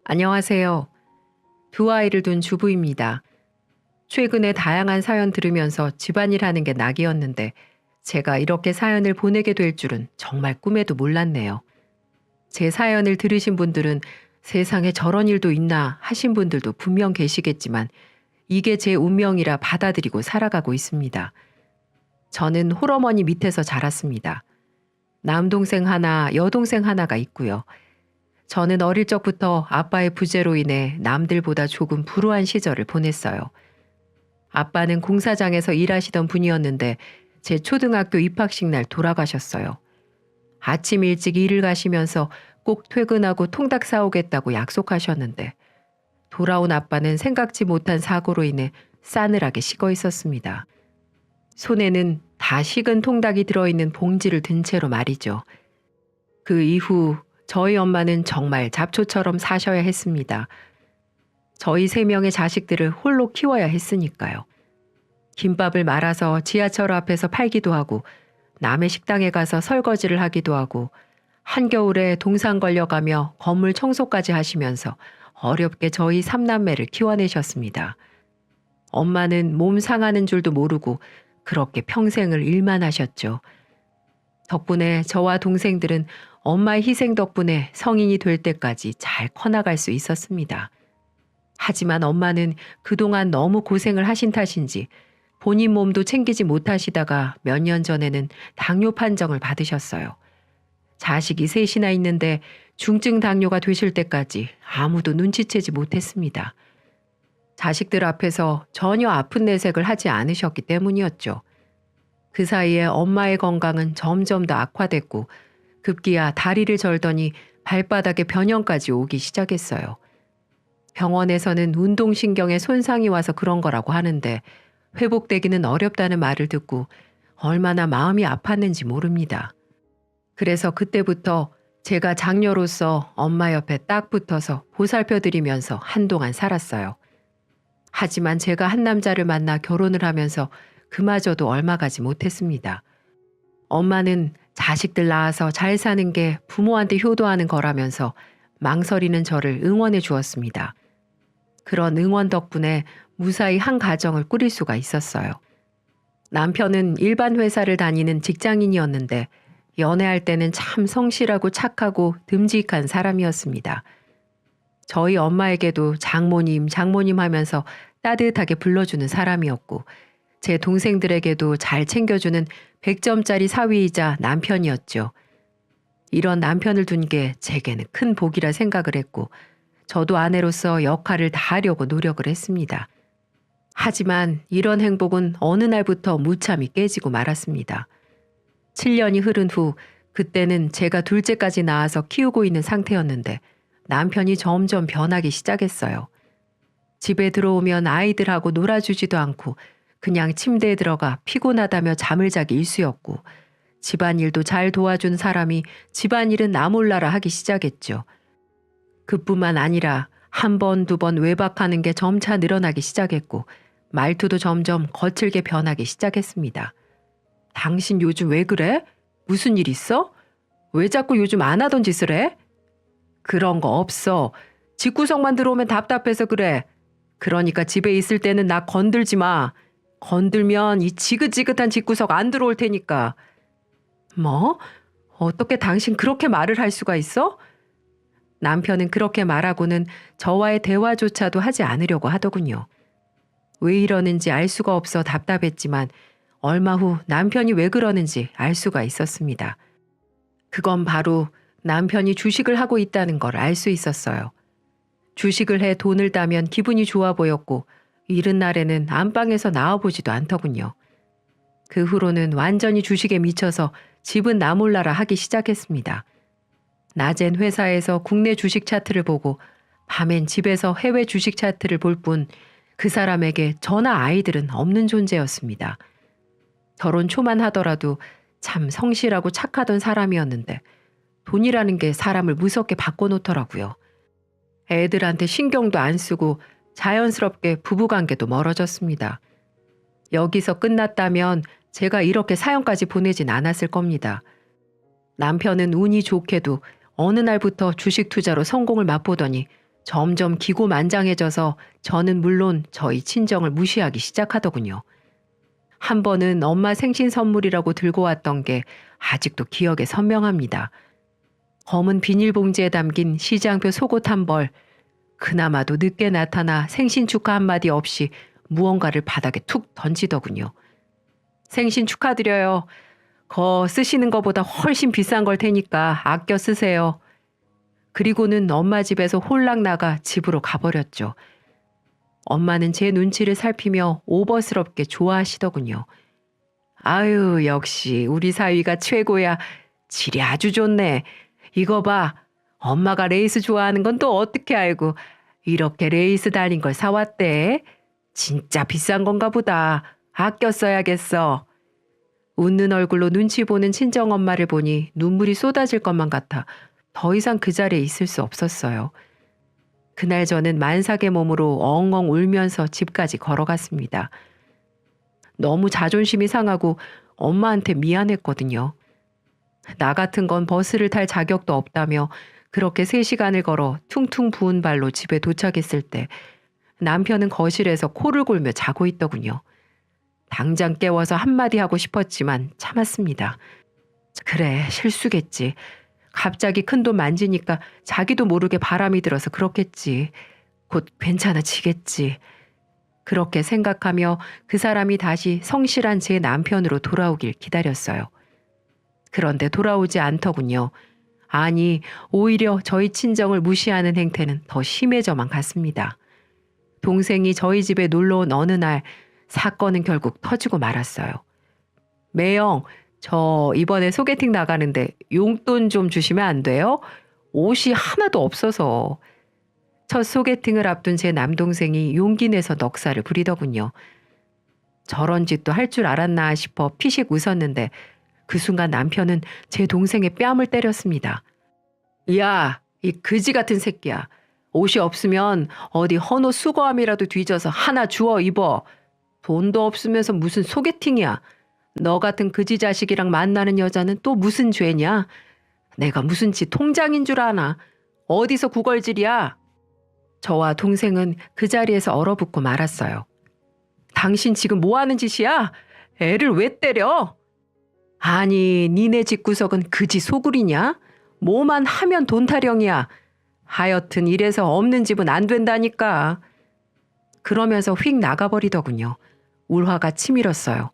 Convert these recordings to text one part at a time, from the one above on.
안녕하세요. 두 아이를 둔 주부입니다. 최근에 다양한 사연 들으면서 집안일 하는 게 낙이었는데 제가 이렇게 사연을 보내게 될 줄은 정말 꿈에도 몰랐네요. 제 사연을 들으신 분들은 세상에 저런 일도 있나 하신 분들도 분명 계시겠지만 이게 제 운명이라 받아들이고 살아가고 있습니다. 저는 홀어머니 밑에서 자랐습니다. 남동생 하나, 여동생 하나가 있고요. 저는 어릴 적부터 아빠의 부재로 인해 남들보다 조금 불우한 시절을 보냈어요. 아빠는 공사장에서 일하시던 분이었는데 제 초등학교 입학식 날 돌아가셨어요. 아침 일찍 일을 가시면서 꼭 퇴근하고 통닭 사오겠다고 약속하셨는데 돌아온 아빠는 생각지 못한 사고로 인해 싸늘하게 식어 있었습니다. 손에는 다 식은 통닭이 들어있는 봉지를 든 채로 말이죠. 그 이후 저희 엄마는 정말 잡초처럼 사셔야 했습니다. 저희 3명의 자식들을 홀로 키워야 했으니까요. 김밥을 말아서 지하철 앞에서 팔기도 하고 남의 식당에 가서 설거지를 하기도 하고 한겨울에 동산 걸려가며 건물 청소까지 하시면서 어렵게 저희 3남매를 키워내셨습니다. 엄마는 몸 상하는 줄도 모르고 그렇게 평생을 일만 하셨죠. 덕분에 저와 동생들은 엄마의 희생 덕분에 성인이 될 때까지 잘 커나갈 수 있었습니다. 하지만 엄마는 그동안 너무 고생을 하신 탓인지 본인 몸도 챙기지 못하시다가 몇 년 전에는 당뇨 판정을 받으셨어요. 자식이 셋이나 있는데 중증 당뇨가 되실 때까지 아무도 눈치채지 못했습니다. 자식들 앞에서 전혀 아픈 내색을 하지 않으셨기 때문이었죠. 그 사이에 엄마의 건강은 점점 더 악화됐고 급기야 다리를 절더니 발바닥에 변형까지 오기 시작했어요. 병원에서는 운동신경에 손상이 와서 그런 거라고 하는데 회복되기는 어렵다는 말을 듣고 얼마나 마음이 아팠는지 모릅니다. 그래서 그때부터 제가 장녀로서 엄마 옆에 딱 붙어서 보살펴드리면서 한동안 살았어요. 하지만 제가 한 남자를 만나 결혼을 하면서 그마저도 얼마 가지 못했습니다. 엄마는 자식들 낳아서 잘 사는 게 부모한테 효도하는 거라면서 망설이는 저를 응원해 주었습니다. 그런 응원 덕분에 무사히 한 가정을 꾸릴 수가 있었어요. 남편은 일반 회사를 다니는 직장인이었는데 연애할 때는 참 성실하고 착하고 듬직한 사람이었습니다. 저희 엄마에게도 장모님, 장모님 하면서 따뜻하게 불러주는 사람이었고 제 동생들에게도 잘 챙겨주는 100점짜리 사위이자 남편이었죠. 이런 남편을 둔 게 제게는 큰 복이라 생각을 했고 저도 아내로서 역할을 다하려고 노력을 했습니다. 하지만 이런 행복은 어느 날부터 무참히 깨지고 말았습니다. 7년이 흐른 후 그때는 제가 둘째까지 낳아서 키우고 있는 상태였는데 남편이 점점 변하기 시작했어요. 집에 들어오면 아이들하고 놀아주지도 않고 그냥 침대에 들어가 피곤하다며 잠을 자기 일쑤였고 집안일도 잘 도와준 사람이 집안일은 나 몰라라 하기 시작했죠. 그뿐만 아니라 한 번, 두 번 외박하는 게 점차 늘어나기 시작했고 말투도 점점 거칠게 변하기 시작했습니다. 당신 요즘 왜 그래? 무슨 일 있어? 왜 자꾸 요즘 안 하던 짓을 해? 그런 거 없어. 집구석만 들어오면 답답해서 그래. 그러니까 집에 있을 때는 나 건들지 마. 건들면 이 지긋지긋한 집구석 안 들어올 테니까. 뭐? 어떻게 당신 그렇게 말을 할 수가 있어? 남편은 그렇게 말하고는 저와의 대화조차도 하지 않으려고 하더군요. 왜 이러는지 알 수가 없어 답답했지만 얼마 후 남편이 왜 그러는지 알 수가 있었습니다. 그건 바로 남편이 주식을 하고 있다는 걸 알 수 있었어요. 주식을 해 돈을 따면 기분이 좋아 보였고 이른 날에는 안방에서 나와보지도 않더군요. 그 후로는 완전히 주식에 미쳐서 집은 나 몰라라 하기 시작했습니다. 낮엔 회사에서 국내 주식 차트를 보고 밤엔 집에서 해외 주식 차트를 볼 뿐 그 사람에게 저나 아이들은 없는 존재였습니다. 결혼 초만 하더라도 참 성실하고 착하던 사람이었는데 돈이라는 게 사람을 무섭게 바꿔놓더라고요. 애들한테 신경도 안 쓰고 자연스럽게 부부관계도 멀어졌습니다. 여기서 끝났다면 제가 이렇게 사연까지 보내진 않았을 겁니다. 남편은 운이 좋게도 어느 날부터 주식 투자로 성공을 맛보더니 점점 기고만장해져서 저는 물론 저희 친정을 무시하기 시작하더군요. 한 번은 엄마 생신 선물이라고 들고 왔던 게 아직도 기억에 선명합니다. 검은 비닐봉지에 담긴 시장표 속옷 한 벌, 그나마도 늦게 나타나 생신 축하 한마디 없이 무언가를 바닥에 툭 던지더군요. 생신 축하드려요. 거 쓰시는 것보다 훨씬 비싼 걸 테니까 아껴 쓰세요. 그리고는 엄마 집에서 홀랑 나가 집으로 가버렸죠. 엄마는 제 눈치를 살피며 오버스럽게 좋아하시더군요. 아유, 역시 우리 사위가 최고야. 질이 아주 좋네. 이거 봐. 엄마가 레이스 좋아하는 건 또 어떻게 알고 이렇게 레이스 달린 걸 사왔대. 진짜 비싼 건가 보다. 아껴 써야겠어. 웃는 얼굴로 눈치 보는 친정엄마를 보니 눈물이 쏟아질 것만 같아 더 이상 그 자리에 있을 수 없었어요. 그날 저는 만삭의 몸으로 엉엉 울면서 집까지 걸어갔습니다. 너무 자존심이 상하고 엄마한테 미안했거든요. 나 같은 건 버스를 탈 자격도 없다며 그렇게 3시간을 걸어 퉁퉁 부은 발로 집에 도착했을 때 남편은 거실에서 코를 골며 자고 있더군요. 당장 깨워서 한마디 하고 싶었지만 참았습니다. 그래, 실수겠지. 갑자기 큰돈 만지니까 자기도 모르게 바람이 들어서 그렇겠지. 곧 괜찮아지겠지. 그렇게 생각하며 그 사람이 다시 성실한 제 남편으로 돌아오길 기다렸어요. 그런데 돌아오지 않더군요. 아니, 오히려 저희 친정을 무시하는 행태는 더 심해져만 갔습니다. 동생이 저희 집에 놀러 온 어느 날 사건은 결국 터지고 말았어요. 매영, 저 이번에 소개팅 나가는데 용돈 좀 주시면 안 돼요? 옷이 하나도 없어서. 첫 소개팅을 앞둔 제 남동생이 용기 내서 넉살을 부리더군요. 저런 짓도 할 줄 알았나 싶어 피식 웃었는데 그 순간 남편은 제 동생의 뺨을 때렸습니다. 야, 이 그지 같은 새끼야. 옷이 없으면 어디 헌옷 수거함이라도 뒤져서 하나 주워 입어. 돈도 없으면서 무슨 소개팅이야. 너 같은 그지 자식이랑 만나는 여자는 또 무슨 죄냐? 내가 무슨 지 통장인 줄 아나? 어디서 구걸질이야? 저와 동생은 그 자리에서 얼어붙고 말았어요. 당신 지금 뭐 하는 짓이야? 애를 왜 때려? 아니, 니네 집구석은 그지 소굴이냐? 뭐만 하면 돈 타령이야. 하여튼 이래서 없는 집은 안 된다니까. 그러면서 휙 나가버리더군요. 울화가 치밀었어요.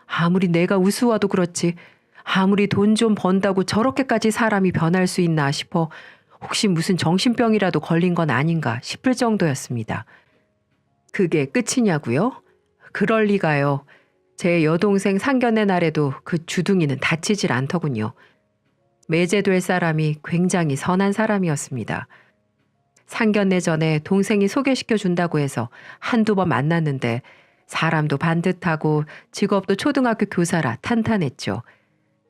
아무리 내가 우스워도 그렇지 아무리 돈 좀 번다고 저렇게까지 사람이 변할 수 있나 싶어 혹시 무슨 정신병이라도 걸린 건 아닌가 싶을 정도였습니다. 그게 끝이냐고요? 그럴 리가요. 제 여동생 상견례 날에도 그 주둥이는 다치질 않더군요. 매제될 사람이 굉장히 선한 사람이었습니다. 상견례 전에 동생이 소개시켜 준다고 해서 한두 번 만났는데 사람도 반듯하고 직업도 초등학교 교사라 탄탄했죠.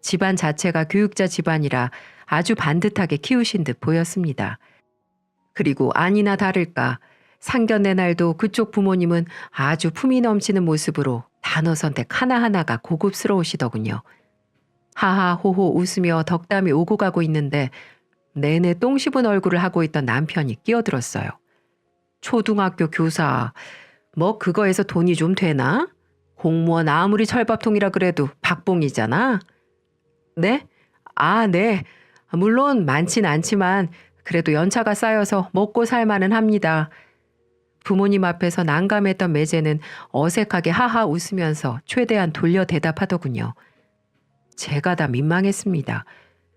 집안 자체가 교육자 집안이라 아주 반듯하게 키우신 듯 보였습니다. 그리고 아니나 다를까 상견례 날도 그쪽 부모님은 아주 품이 넘치는 모습으로 단어 선택 하나하나가 고급스러우시더군요. 하하호호 웃으며 덕담이 오고 가고 있는데 내내 똥 씹은 얼굴을 하고 있던 남편이 끼어들었어요. 초등학교 교사, 뭐 그거에서 돈이 좀 되나? 공무원 아무리 철밥통이라 그래도 박봉이잖아. 네? 아, 네. 물론 많진 않지만 그래도 연차가 쌓여서 먹고 살만은 합니다. 부모님 앞에서 난감했던 매제는 어색하게 하하 웃으면서 최대한 돌려 대답하더군요. 제가 다 민망했습니다.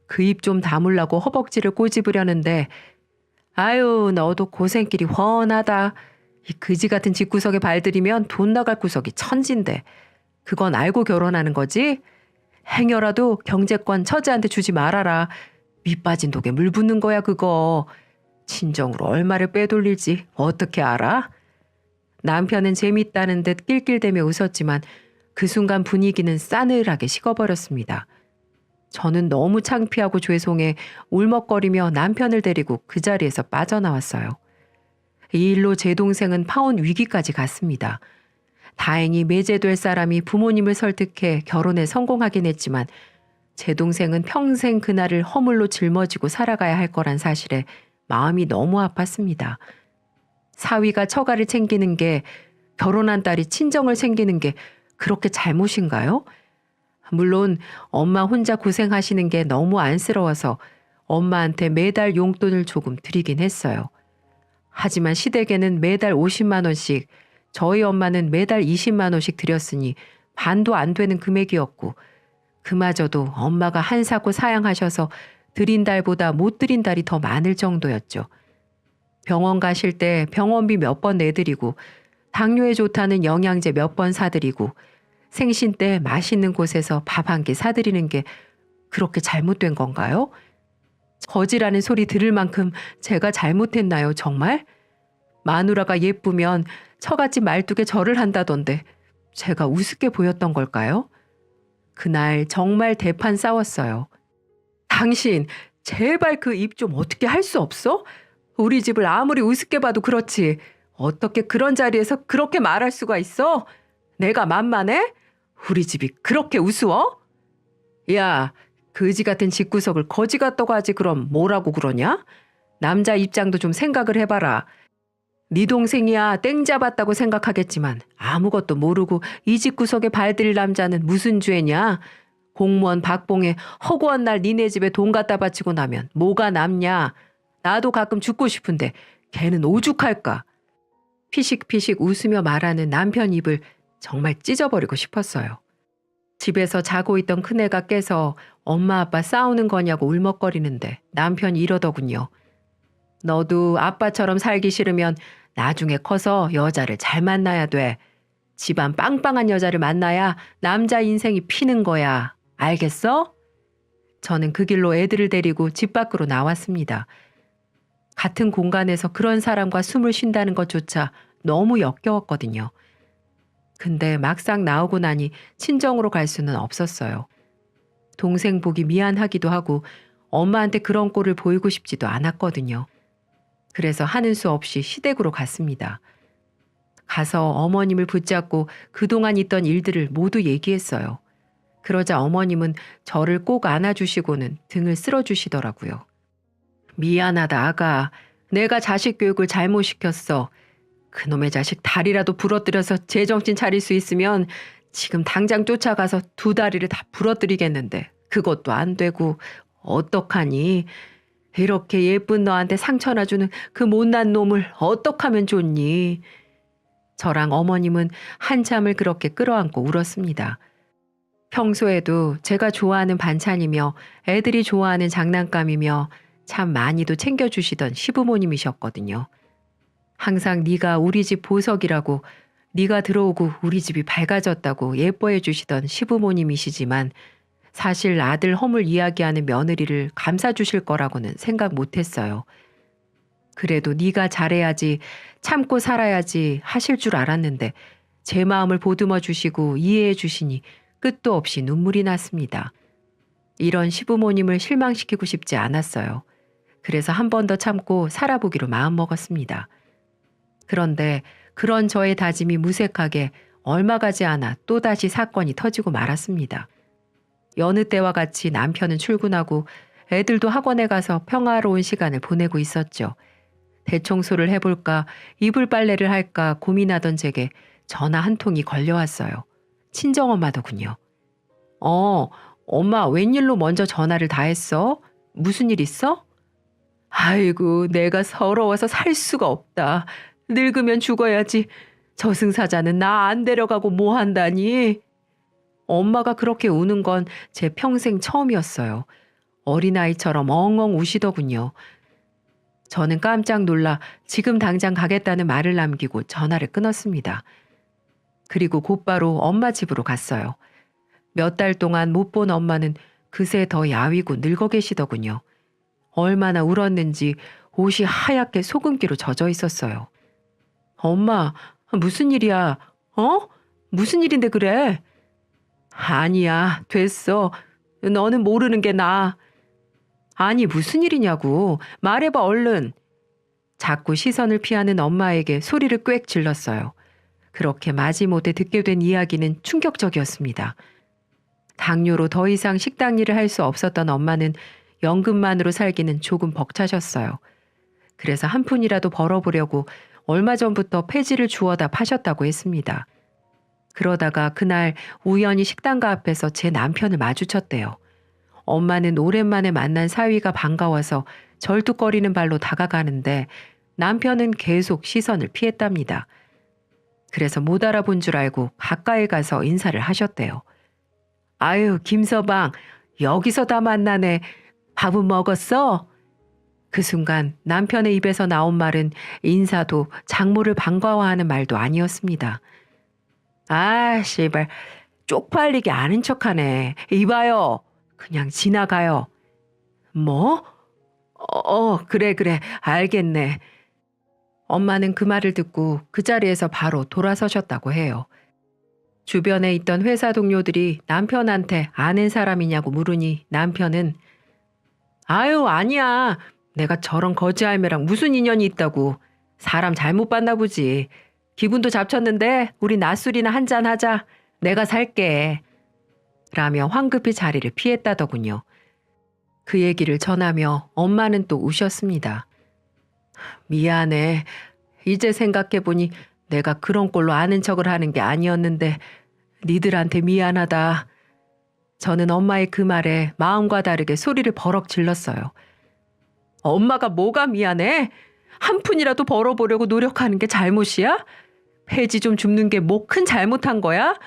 그 입 좀 다물라고 허벅지를 꼬집으려는데 아유, 너도 고생길이 훤하다. 이 그지 같은 집구석에 발들이면 돈 나갈 구석이 천진데 그건 알고 결혼하는 거지? 행여라도 경제권 처제한테 주지 말아라. 밑빠진 독에 물 붓는 거야 그거. 친정으로 얼마를 빼돌릴지 어떻게 알아? 남편은 재밌다는 듯 낄낄대며 웃었지만 그 순간 분위기는 싸늘하게 식어버렸습니다. 저는 너무 창피하고 죄송해 울먹거리며 남편을 데리고 그 자리에서 빠져나왔어요. 이 일로 제 동생은 파혼 위기까지 갔습니다. 다행히 매제될 사람이 부모님을 설득해 결혼에 성공하긴 했지만 제 동생은 평생 그날을 허물로 짊어지고 살아가야 할 거란 사실에 마음이 너무 아팠습니다. 사위가 처가를 챙기는 게, 결혼한 딸이 친정을 챙기는 게 그렇게 잘못인가요? 물론 엄마 혼자 고생하시는 게 너무 안쓰러워서 엄마한테 매달 용돈을 조금 드리긴 했어요. 하지만 시댁에는 매달 50만 원씩, 저희 엄마는 매달 20만 원씩 드렸으니 반도 안 되는 금액이었고, 그마저도 엄마가 한사코 사양하셔서 드린 달보다 못 드린 달이 더 많을 정도였죠. 병원 가실 때 병원비 몇 번 내드리고, 당뇨에 좋다는 영양제 몇 번 사드리고, 생신 때 맛있는 곳에서 밥 한 끼 사드리는 게 그렇게 잘못된 건가요? 거지라는 소리 들을 만큼 제가 잘못했나요, 정말? 마누라가 예쁘면 처갓집 말뚝에 절을 한다던데 제가 우습게 보였던 걸까요? 그날 정말 대판 싸웠어요. 당신, 제발 그 입 좀 어떻게 할 수 없어? 우리 집을 아무리 우습게 봐도 그렇지. 어떻게 그런 자리에서 그렇게 말할 수가 있어? 내가 만만해? 우리 집이 그렇게 우스워? 야, 거지 같은 집구석을 거지 같다고 하지 그럼 뭐라고 그러냐? 남자 입장도 좀 생각을 해봐라. 네 동생이야 땡 잡았다고 생각하겠지만 아무것도 모르고 이 집구석에 발들일 남자는 무슨 죄냐? 공무원 박봉에 허구한 날 니네 집에 돈 갖다 바치고 나면 뭐가 남냐? 나도 가끔 죽고 싶은데 걔는 오죽할까? 피식피식 웃으며 말하는 남편 입을 정말 찢어버리고 싶었어요. 집에서 자고 있던 큰애가 깨서 엄마 아빠 싸우는 거냐고 울먹거리는데 남편이 이러더군요. 너도 아빠처럼 살기 싫으면 나중에 커서 여자를 잘 만나야 돼. 집안 빵빵한 여자를 만나야 남자 인생이 피는 거야. 알겠어? 저는 그 길로 애들을 데리고 집 밖으로 나왔습니다. 같은 공간에서 그런 사람과 숨을 쉰다는 것조차 너무 역겨웠거든요. 근데 막상 나오고 나니 친정으로 갈 수는 없었어요. 동생 보기 미안하기도 하고 엄마한테 그런 꼴을 보이고 싶지도 않았거든요. 그래서 하는 수 없이 시댁으로 갔습니다. 가서 어머님을 붙잡고 그동안 있던 일들을 모두 얘기했어요. 그러자 어머님은 저를 꼭 안아주시고는 등을 쓸어주시더라고요. 미안하다 아가. 내가 자식 교육을 잘못 시켰어. 그놈의 자식 다리라도 부러뜨려서 제정신 차릴 수 있으면 지금 당장 쫓아가서 두 다리를 다 부러뜨리겠는데 그것도 안 되고 어떡하니? 이렇게 예쁜 너한테 상처나 주는 그 못난 놈을 어떡하면 좋니? 저랑 어머님은 한참을 그렇게 끌어안고 울었습니다. 평소에도 제가 좋아하는 반찬이며 애들이 좋아하는 장난감이며 참 많이도 챙겨주시던 시부모님이셨거든요. 항상 네가 우리 집 보석이라고, 네가 들어오고 우리 집이 밝아졌다고 예뻐해 주시던 시부모님이시지만 사실 아들 허물 이야기하는 며느리를 감싸주실 거라고는 생각 못했어요. 그래도 네가 잘해야지, 참고 살아야지 하실 줄 알았는데 제 마음을 보듬어 주시고 이해해 주시니 끝도 없이 눈물이 났습니다. 이런 시부모님을 실망시키고 싶지 않았어요. 그래서 한 번 더 참고 살아보기로 마음먹었습니다. 그런데 그런 저의 다짐이 무색하게 얼마 가지 않아 또다시 사건이 터지고 말았습니다. 여느 때와 같이 남편은 출근하고 애들도 학원에 가서 평화로운 시간을 보내고 있었죠. 대청소를 해볼까 이불 빨래를 할까 고민하던 제게 전화 한 통이 걸려왔어요. 친정엄마더군요. 엄마 웬일로 먼저 전화를 다 했어? 무슨 일 있어? 아이고 내가 서러워서 살 수가 없다. 늙으면 죽어야지. 저승사자는 나 안 데려가고 뭐 한다니? 엄마가 그렇게 우는 건 제 평생 처음이었어요. 어린아이처럼 엉엉 우시더군요. 저는 깜짝 놀라 지금 당장 가겠다는 말을 남기고 전화를 끊었습니다. 그리고 곧바로 엄마 집으로 갔어요. 몇 달 동안 못 본 엄마는 그새 더 야위고 늙어 계시더군요. 얼마나 울었는지 옷이 하얗게 소금기로 젖어 있었어요. 엄마, 무슨 일이야? 무슨 일인데 그래? 아니야, 됐어. 너는 모르는 게 나아. 아니, 무슨 일이냐고. 말해봐, 얼른. 자꾸 시선을 피하는 엄마에게 소리를 꽥 질렀어요. 그렇게 마지못해 듣게 된 이야기는 충격적이었습니다. 당뇨로 더 이상 식당 일을 할 수 없었던 엄마는 연금만으로 살기는 조금 벅차셨어요. 그래서 한 푼이라도 벌어보려고 얼마 전부터 폐지를 주워다 파셨다고 했습니다. 그러다가 그날 우연히 식당가 앞에서 제 남편을 마주쳤대요. 엄마는 오랜만에 만난 사위가 반가워서 절뚝거리는 발로 다가가는데 남편은 계속 시선을 피했답니다. 그래서 못 알아본 줄 알고 가까이 가서 인사를 하셨대요. 아유, 김서방, 여기서 다 만나네. 밥은 먹었어? 그 순간 남편의 입에서 나온 말은 인사도 장모를 반가워하는 말도 아니었습니다. 아, 씨발, 쪽팔리게 아는 척하네. 이봐요. 그냥 지나가요. 뭐? 그래, 알겠네. 엄마는 그 말을 듣고 그 자리에서 바로 돌아서셨다고 해요. 주변에 있던 회사 동료들이 남편한테 아는 사람이냐고 물으니 남편은 아유, 아니야. 내가 저런 거지할매랑 무슨 인연이 있다고. 사람 잘못 봤나 보지. 기분도 잡쳤는데 우리 낮술이나 한잔 하자. 내가 살게. 라며 황급히 자리를 피했다더군요. 그 얘기를 전하며 엄마는 또 우셨습니다. 미안해. 이제 생각해보니 내가 그런 꼴로 아는 척을 하는 게 아니었는데 니들한테 미안하다. 저는 엄마의 그 말에 마음과 다르게 소리를 버럭 질렀어요. 엄마가 뭐가 미안해? 한 푼이라도 벌어보려고 노력하는 게 잘못이야? 폐지 좀 줍는 게 뭐 큰 잘못한 거야?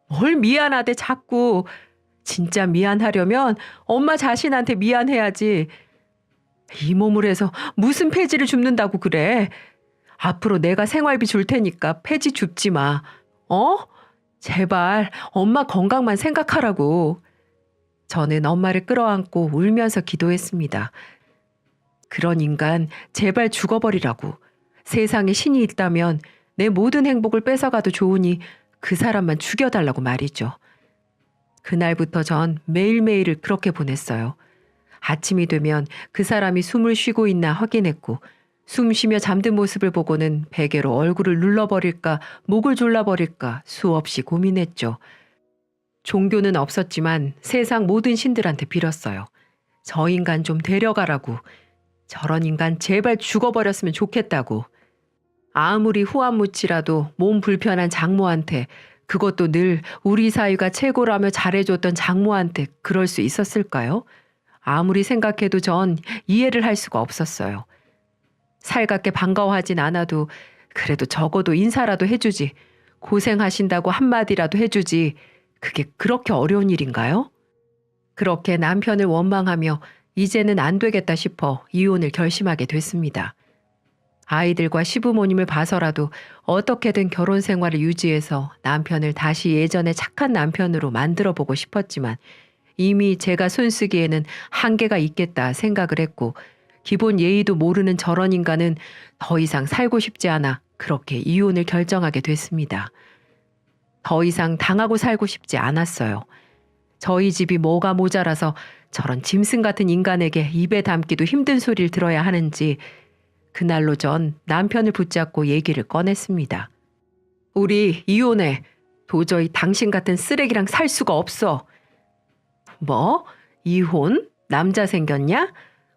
뭘 미안하대 자꾸. 진짜 미안하려면 엄마 자신한테 미안해야지. 이 몸을 해서 무슨 폐지를 줍는다고 그래. 앞으로 내가 생활비 줄 테니까 폐지 줍지 마. 제발 엄마 건강만 생각하라고. 저는 엄마를 끌어안고 울면서 기도했습니다. 그런 인간 제발 죽어버리라고. 세상에 신이 있다면 내 모든 행복을 뺏어가도 좋으니 그 사람만 죽여달라고 말이죠. 그날부터 전 매일매일을 그렇게 보냈어요. 아침이 되면 그 사람이 숨을 쉬고 있나 확인했고 숨 쉬며 잠든 모습을 보고는 베개로 얼굴을 눌러버릴까 목을 졸라버릴까 수없이 고민했죠. 종교는 없었지만 세상 모든 신들한테 빌었어요. 저 인간 좀 데려가라고. 저런 인간 제발 죽어버렸으면 좋겠다고. 아무리 후한무치라도 몸 불편한 장모한테, 그것도 늘 우리 사위가 최고라며 잘해줬던 장모한테 그럴 수 있었을까요? 아무리 생각해도 전 이해를 할 수가 없었어요. 살갑게 반가워하진 않아도 그래도 적어도 인사라도 해주지. 고생하신다고 한마디라도 해주지. 그게 그렇게 어려운 일인가요? 그렇게 남편을 원망하며 이제는 안 되겠다 싶어 이혼을 결심하게 됐습니다. 아이들과 시부모님을 봐서라도 어떻게든 결혼 생활을 유지해서 남편을 다시 예전의 착한 남편으로 만들어보고 싶었지만 이미 제가 손쓰기에는 한계가 있겠다 생각을 했고 기본 예의도 모르는 저런 인간은 더 이상 살고 싶지 않아 그렇게 이혼을 결정하게 됐습니다. 더 이상 당하고 살고 싶지 않았어요. 저희 집이 뭐가 모자라서 저런 짐승 같은 인간에게 입에 담기도 힘든 소리를 들어야 하는지 그날로 전 남편을 붙잡고 얘기를 꺼냈습니다. 우리 이혼해. 도저히 당신 같은 쓰레기랑 살 수가 없어. 뭐? 이혼? 남자 생겼냐?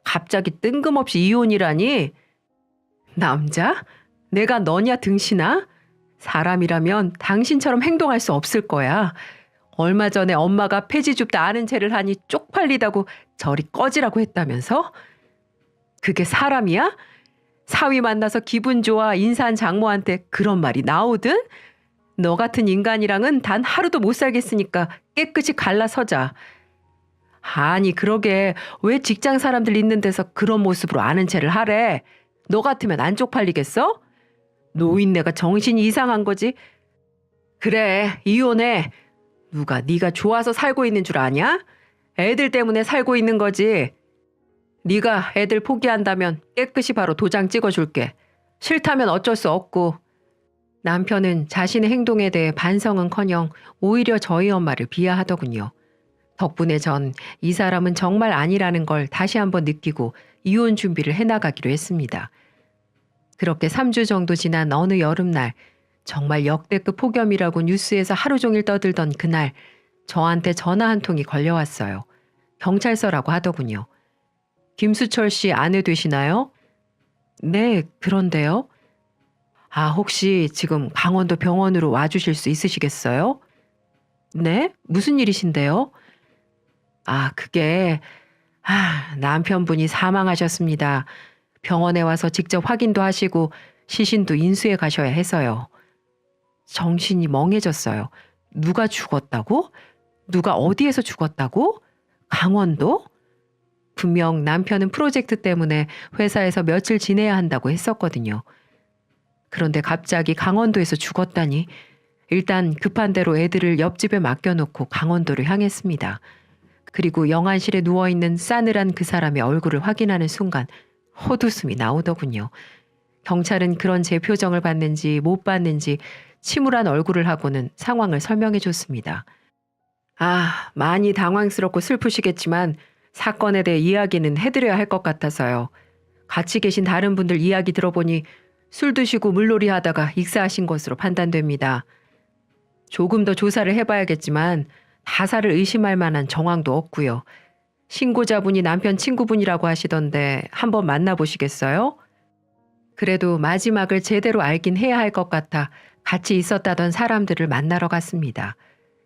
갑자기 뜬금없이 이혼이라니? 남자? 내가 너냐 등신아? 사람이라면 당신처럼 행동할 수 없을 거야. 얼마 전에 엄마가 폐지 줍다 아는 체를 하니 쪽팔리다고 저리 꺼지라고 했다면서? 그게 사람이야? 사위 만나서 기분 좋아 인사한 장모한테 그런 말이 나오든? 너 같은 인간이랑은 단 하루도 못 살겠으니까 깨끗이 갈라서자. 아니 그러게 왜 직장 사람들 있는 데서 그런 모습으로 아는 체를 하래? 너 같으면 안 쪽팔리겠어? 노인네가 정신이 이상한 거지. 그래 이혼해. 누가 네가 좋아서 살고 있는 줄 아냐? 애들 때문에 살고 있는 거지. 네가 애들 포기한다면 깨끗이 바로 도장 찍어줄게. 싫다면 어쩔 수 없고. 남편은 자신의 행동에 대해 반성은커녕 오히려 저희 엄마를 비하하더군요. 덕분에 전 이 사람은 정말 아니라는 걸 다시 한번 느끼고 이혼 준비를 해나가기로 했습니다. 그렇게 3주 정도 지난 어느 여름날 정말 역대급 폭염이라고 뉴스에서 하루 종일 떠들던 그날 저한테 전화 한 통이 걸려왔어요. 경찰서라고 하더군요. 김수철 씨 아내 되시나요? 네, 그런데요. 아, 혹시 지금 강원도 병원으로 와주실 수 있으시겠어요? 네? 무슨 일이신데요? 아, 남편분이 사망하셨습니다. 병원에 와서 직접 확인도 하시고 시신도 인수해 가셔야 해서요. 정신이 멍해졌어요. 누가 죽었다고? 누가 어디에서 죽었다고? 강원도? 분명 남편은 프로젝트 때문에 회사에서 며칠 지내야 한다고 했었거든요. 그런데 갑자기 강원도에서 죽었다니. 일단 급한 대로 애들을 옆집에 맡겨놓고 강원도를 향했습니다. 그리고 영안실에 누워있는 싸늘한 그 사람의 얼굴을 확인하는 순간 헛웃음이 나오더군요. 경찰은 그런 제 표정을 봤는지 못 봤는지 침울한 얼굴을 하고는 상황을 설명해 줬습니다. 아, 많이 당황스럽고 슬프시겠지만 사건에 대해 이야기는 해드려야 할 것 같아서요. 같이 계신 다른 분들 이야기 들어보니 술 드시고 물놀이 하다가 익사하신 것으로 판단됩니다. 조금 더 조사를 해봐야겠지만 타살을 의심할 만한 정황도 없고요. 신고자분이 남편 친구분이라고 하시던데 한번 만나보시겠어요? 그래도 마지막을 제대로 알긴 해야 할 것 같아 같이 있었다던 사람들을 만나러 갔습니다.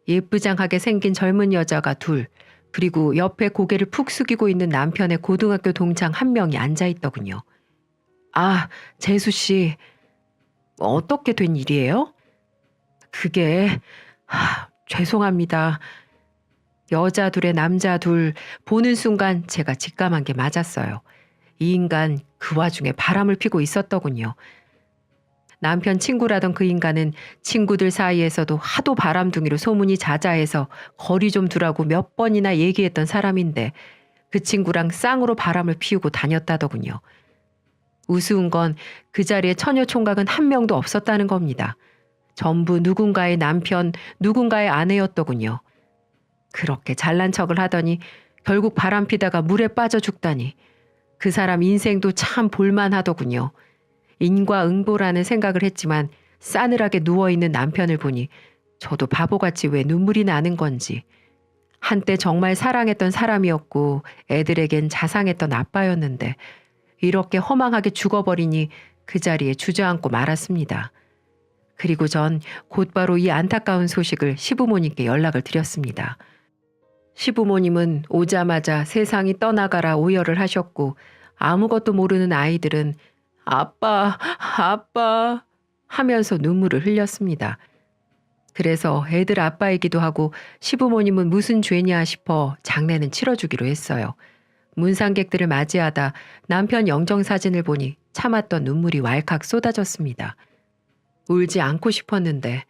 예쁘장하게 생긴 젊은 여자가 둘, 그리고 옆에 고개를 푹 숙이고 있는 남편의 고등학교 동창 한 명이 앉아 있더군요. 아, 재수 씨, 어떻게 된 일이에요? 그게, 죄송합니다. 여자 둘에 남자 둘, 보는 순간 제가 직감한 게 맞았어요. 이 인간 그 와중에 바람을 피고 있었더군요. 남편 친구라던 그 인간은 친구들 사이에서도 하도 바람둥이로 소문이 자자해서 거리 좀 두라고 몇 번이나 얘기했던 사람인데 그 친구랑 쌍으로 바람을 피우고 다녔다더군요. 우스운 건 그 자리에 처녀 총각은 한 명도 없었다는 겁니다. 전부 누군가의 남편, 누군가의 아내였더군요. 그렇게 잘난 척을 하더니 결국 바람 피다가 물에 빠져 죽다니. 그 사람 인생도 참 볼만하더군요. 인과응보라는 생각을 했지만 싸늘하게 누워있는 남편을 보니 저도 바보같이 왜 눈물이 나는 건지. 한때 정말 사랑했던 사람이었고 애들에겐 자상했던 아빠였는데 이렇게 허망하게 죽어버리니 그 자리에 주저앉고 말았습니다. 그리고 전 곧바로 이 안타까운 소식을 시부모님께 연락을 드렸습니다. 시부모님은 오자마자 세상이 떠나가라 오열을 하셨고 아무것도 모르는 아이들은 아빠, 아빠 하면서 눈물을 흘렸습니다. 그래서 애들 아빠이기도 하고 시부모님은 무슨 죄냐 싶어 장례는 치러주기로 했어요. 문상객들을 맞이하다 남편 영정사진을 보니 참았던 눈물이 왈칵 쏟아졌습니다. 울지 않고 싶었는데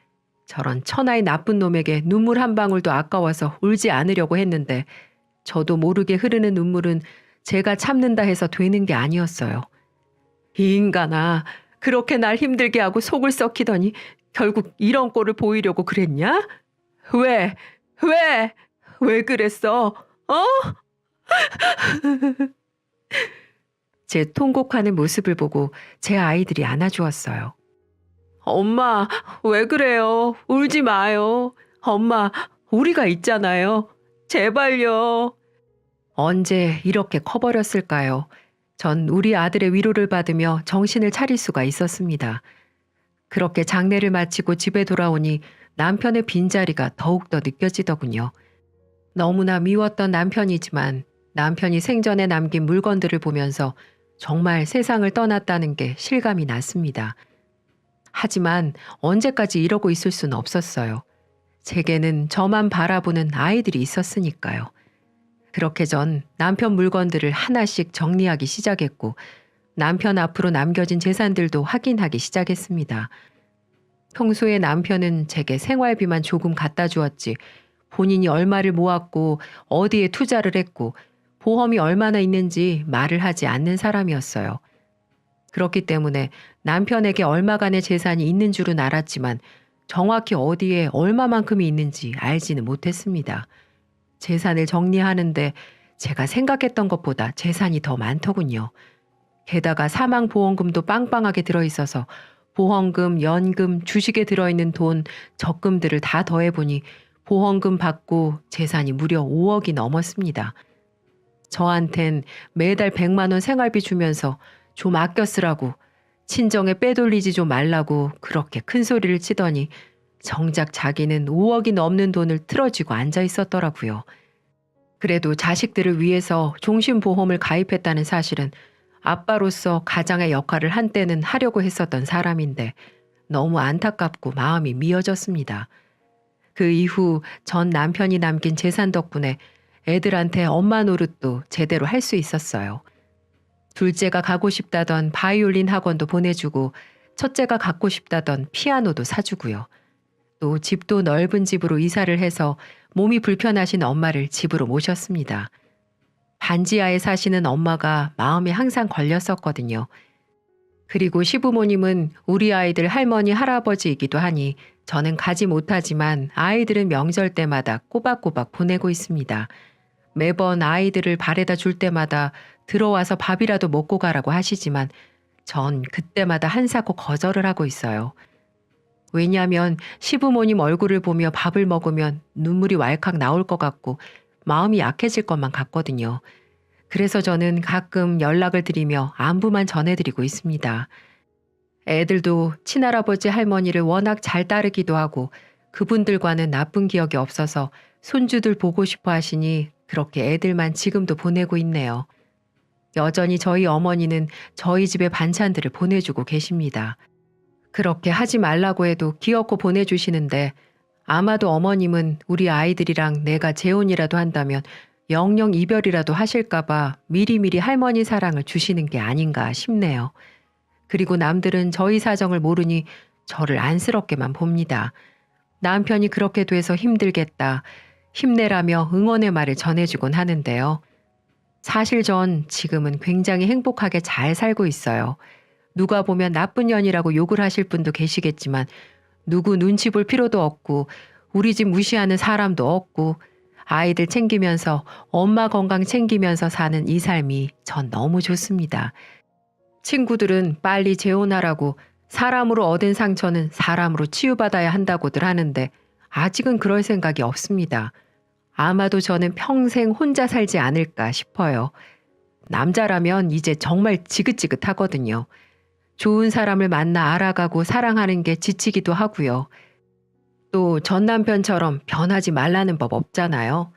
저런 천하의 나쁜 놈에게 눈물 한 방울도 아까워서 울지 않으려고 했는데 저도 모르게 흐르는 눈물은 제가 참는다 해서 되는 게 아니었어요. 이 인간아, 그렇게 날 힘들게 하고 속을 썩히더니 결국 이런 꼴을 보이려고 그랬냐? 왜? 왜? 왜 그랬어? 어? 제 통곡하는 모습을 보고 제 아이들이 안아주었어요. 엄마, 왜 그래요? 울지 마요. 엄마, 우리가 있잖아요. 제발요. 언제 이렇게 커버렸을까요? 전 우리 아들의 위로를 받으며 정신을 차릴 수가 있었습니다. 그렇게 장례를 마치고 집에 돌아오니 남편의 빈자리가 더욱더 느껴지더군요. 너무나 미웠던 남편이지만 남편이 생전에 남긴 물건들을 보면서 정말 세상을 떠났다는 게 실감이 났습니다. 하지만 언제까지 이러고 있을 수는 없었어요. 제게는 저만 바라보는 아이들이 있었으니까요. 그렇게 전 남편 물건들을 하나씩 정리하기 시작했고 남편 앞으로 남겨진 재산들도 확인하기 시작했습니다. 평소에 남편은 제게 생활비만 조금 갖다 주었지 본인이 얼마를 모았고 어디에 투자를 했고 보험이 얼마나 있는지 말을 하지 않는 사람이었어요. 그렇기 때문에 남편에게 얼마간의 재산이 있는 줄은 알았지만 정확히 어디에 얼마만큼이 있는지 알지는 못했습니다. 재산을 정리하는데 제가 생각했던 것보다 재산이 더 많더군요. 게다가 사망보험금도 빵빵하게 들어있어서 보험금, 연금, 주식에 들어있는 돈, 적금들을 다 더해보니 보험금 받고 재산이 무려 5억이 넘었습니다. 저한텐 매달 100만 원 생활비 주면서 좀 아껴 쓰라고, 친정에 빼돌리지 좀 말라고 그렇게 큰 소리를 치더니 정작 자기는 5억이 넘는 돈을 틀어쥐고 앉아 있었더라고요. 그래도 자식들을 위해서 종신보험을 가입했다는 사실은 아빠로서 가장의 역할을 한때는 하려고 했었던 사람인데 너무 안타깝고 마음이 미어졌습니다. 그 이후 전 남편이 남긴 재산 덕분에 애들한테 엄마 노릇도 제대로 할 수 있었어요. 둘째가 가고 싶다던 바이올린 학원도 보내주고 첫째가 갖고 싶다던 피아노도 사주고요. 또 집도 넓은 집으로 이사를 해서 몸이 불편하신 엄마를 집으로 모셨습니다. 반지하에 사시는 엄마가 마음에 항상 걸렸었거든요. 그리고 시부모님은 우리 아이들 할머니 할아버지이기도 하니 저는 가지 못하지만 아이들은 명절 때마다 꼬박꼬박 보내고 있습니다. 매번 아이들을 발에다 줄 때마다 들어와서 밥이라도 먹고 가라고 하시지만 전 그때마다 한사코 거절을 하고 있어요. 왜냐하면 시부모님 얼굴을 보며 밥을 먹으면 눈물이 왈칵 나올 것 같고 마음이 약해질 것만 같거든요. 그래서 저는 가끔 연락을 드리며 안부만 전해드리고 있습니다. 애들도 친할아버지 할머니를 워낙 잘 따르기도 하고 그분들과는 나쁜 기억이 없어서 손주들 보고 싶어 하시니 그렇게 애들만 지금도 보내고 있네요. 여전히 저희 어머니는 저희 집에 반찬들을 보내주고 계십니다. 그렇게 하지 말라고 해도 귀엽고 보내주시는데 아마도 어머님은 우리 아이들이랑 내가 재혼이라도 한다면 영영 이별이라도 하실까봐 미리미리 할머니 사랑을 주시는 게 아닌가 싶네요. 그리고 남들은 저희 사정을 모르니 저를 안쓰럽게만 봅니다. 남편이 그렇게 돼서 힘들겠다, 힘내라며 응원의 말을 전해주곤 하는데요. 사실 전 지금은 굉장히 행복하게 잘 살고 있어요. 누가 보면 나쁜 년이라고 욕을 하실 분도 계시겠지만 누구 눈치 볼 필요도 없고 우리 집 무시하는 사람도 없고 아이들 챙기면서 엄마 건강 챙기면서 사는 이 삶이 전 너무 좋습니다. 친구들은 빨리 재혼하라고 사람으로 얻은 상처는 사람으로 치유받아야 한다고들 하는데 아직은 그럴 생각이 없습니다. 아마도 저는 평생 혼자 살지 않을까 싶어요. 남자라면 이제 정말 지긋지긋하거든요. 좋은 사람을 만나 알아가고 사랑하는 게 지치기도 하고요. 또 전 남편처럼 변하지 말라는 법 없잖아요.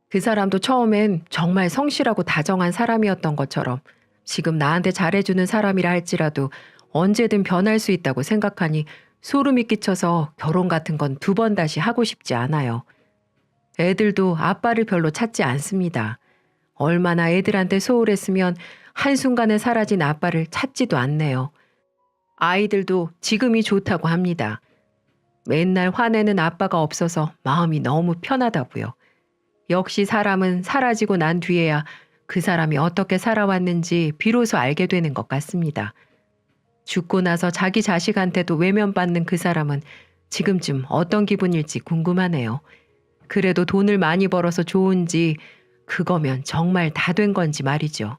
그 사람도 처음엔 정말 성실하고 다정한 사람이었던 것처럼 지금 나한테 잘해주는 사람이라 할지라도 언제든 변할 수 있다고 생각하니 소름이 끼쳐서 결혼 같은 건 2번 다시 하고 싶지 않아요. 애들도 아빠를 별로 찾지 않습니다. 얼마나 애들한테 소홀했으면 한순간에 사라진 아빠를 찾지도 않네요. 아이들도 지금이 좋다고 합니다. 맨날 화내는 아빠가 없어서 마음이 너무 편하다고요. 역시 사람은 사라지고 난 뒤에야 그 사람이 어떻게 살아왔는지 비로소 알게 되는 것 같습니다. 죽고 나서 자기 자식한테도 외면받는 그 사람은 지금쯤 어떤 기분일지 궁금하네요. 그래도 돈을 많이 벌어서 좋은지 그거면 정말 다 된 건지 말이죠.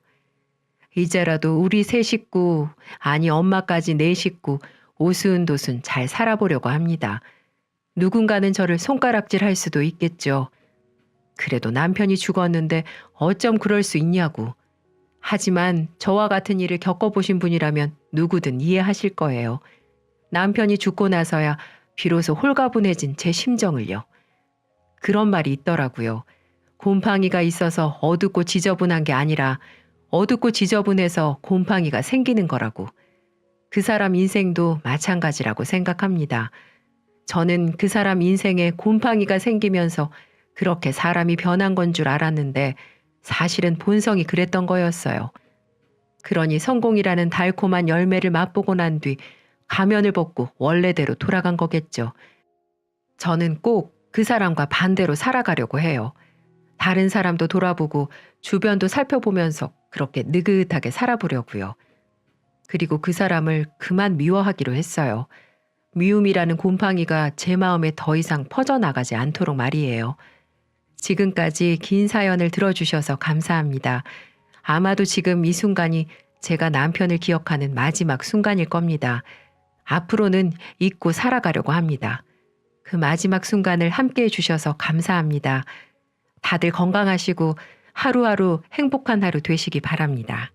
이제라도 우리 3식구, 아니 엄마까지 4식구 오순도순 잘 살아보려고 합니다. 누군가는 저를 손가락질할 수도 있겠죠. 그래도 남편이 죽었는데 어쩜 그럴 수 있냐고. 하지만 저와 같은 일을 겪어보신 분이라면 누구든 이해하실 거예요. 남편이 죽고 나서야 비로소 홀가분해진 제 심정을요. 그런 말이 있더라고요. 곰팡이가 있어서 어둡고 지저분한 게 아니라 어둡고 지저분해서 곰팡이가 생기는 거라고. 그 사람 인생도 마찬가지라고 생각합니다. 저는 그 사람 인생에 곰팡이가 생기면서 그렇게 사람이 변한 건 줄 알았는데 사실은 본성이 그랬던 거였어요. 그러니 성공이라는 달콤한 열매를 맛보고 난 뒤 가면을 벗고 원래대로 돌아간 거겠죠. 저는 꼭 그 사람과 반대로 살아가려고 해요. 다른 사람도 돌아보고 주변도 살펴보면서 그렇게 느긋하게 살아보려고요. 그리고 그 사람을 그만 미워하기로 했어요. 미움이라는 곰팡이가 제 마음에 더 이상 퍼져나가지 않도록 말이에요. 지금까지 긴 사연을 들어주셔서 감사합니다. 아마도 지금 이 순간이 제가 남편을 기억하는 마지막 순간일 겁니다. 앞으로는 잊고 살아가려고 합니다. 그 마지막 순간을 함께 해주셔서 감사합니다. 다들 건강하시고 하루하루 행복한 하루 되시기 바랍니다.